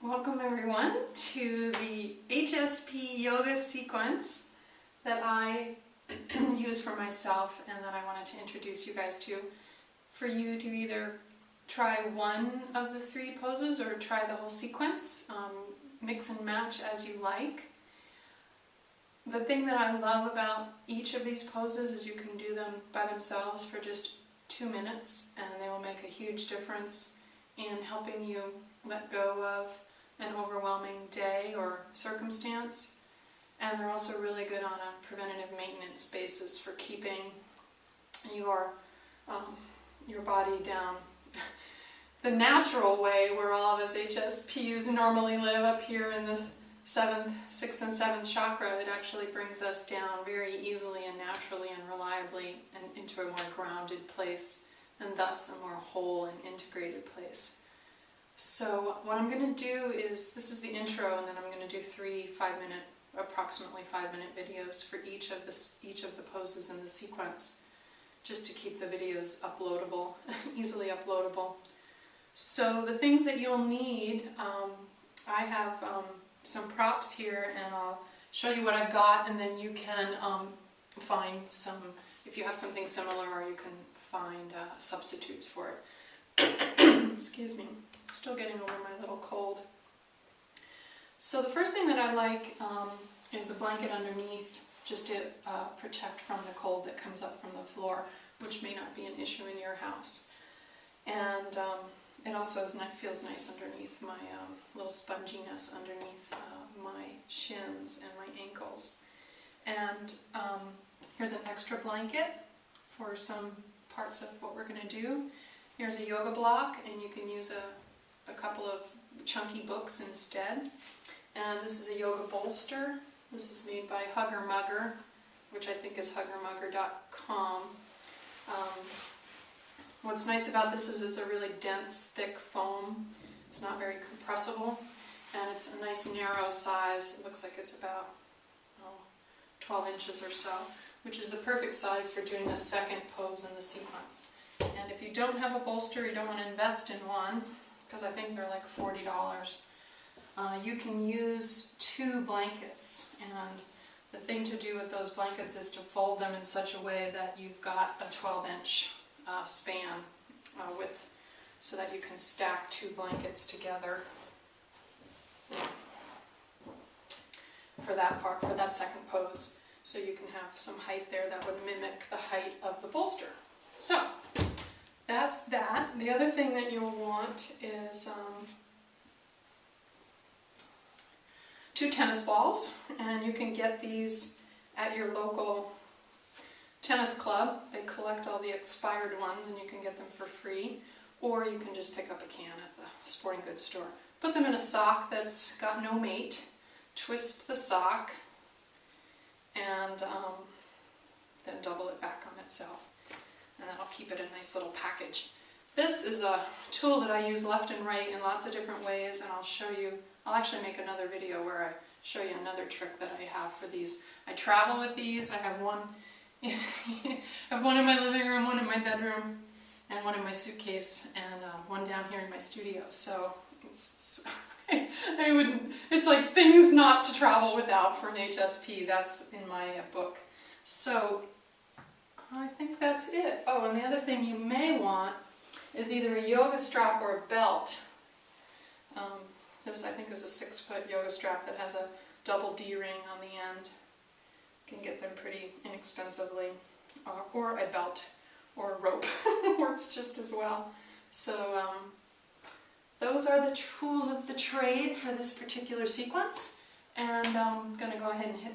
Welcome everyone to the HSP Yoga sequence that I use for myself and that I wanted to introduce you guys to, for you to either try one of the three poses or try the whole sequence, mix and match as you like. The thing that I love about each of these poses is you can do them by themselves for just 2 minutes and they will make a huge difference in helping you let go of an overwhelming day or circumstance. And they're also really good on a preventative maintenance basis for keeping your body down the natural way where all of us HSPs normally live up here in this 6th and 7th chakra. It actually brings us down very easily and naturally and reliably and into a more grounded place, and thus a more whole and integrated place. So what I'm going to do is, this is the intro, and then I'm going to do 3 approximately 5-minute videos for each of the poses in the sequence, just to keep the videos uploadable, easily uploadable. So the things that you'll need, I have some props here, and I'll show you what I've got, and then you can find some, if you have something similar, or you can find substitutes for it. Excuse me. Still getting over my little cold. So the first thing that I like is a blanket underneath, just to protect from the cold that comes up from the floor, which may not be an issue in your house. And it also feels nice underneath my little sponginess underneath my shins and my ankles. And here's an extra blanket for some parts of what we're going to do. Here's a yoga block, and you can use a couple of chunky books instead. And this is a yoga bolster. This is made by Hugger Mugger, which I think is huggermugger.com. What's nice about this is it's a really dense, thick foam. It's not very compressible, and it's a nice narrow size. It looks like it's about 12 inches or so, which is the perfect size for doing the second pose in the sequence. And if you don't have a bolster, you don't want to invest in one, because I think they're like $40, you can use 2 blankets. And the thing to do with those blankets is to fold them in such a way that you've got a 12-inch span width, so that you can stack 2 blankets together for that second pose. So you can have some height there that would mimic the height of the bolster. So that's that. The other thing that you'll want is 2 tennis balls, and you can get these at your local tennis club. They collect all the expired ones, and you can get them for free, or you can just pick up a can at the sporting goods store. Put them in a sock that's got no mate, twist the sock, and then double it back on itself. And that'll keep it a nice little package. This is a tool that I use left and right in lots of different ways, and I'll show you. I'll actually make another video where I show you another trick that I have for these. I travel with these. I have one in my living room, one in my bedroom, and one in my suitcase, and one down here in my studio. So it's like things not to travel without for an HSP. That's in my book. So I think that's it. Oh, and the other thing you may want is either a yoga strap or a belt. This I think is a 6-foot yoga strap that has a double D-ring on the end. You can get them pretty inexpensively. Or a belt or a rope works just as well. So those are the tools of the trade for this particular sequence. And I'm going to go ahead and hit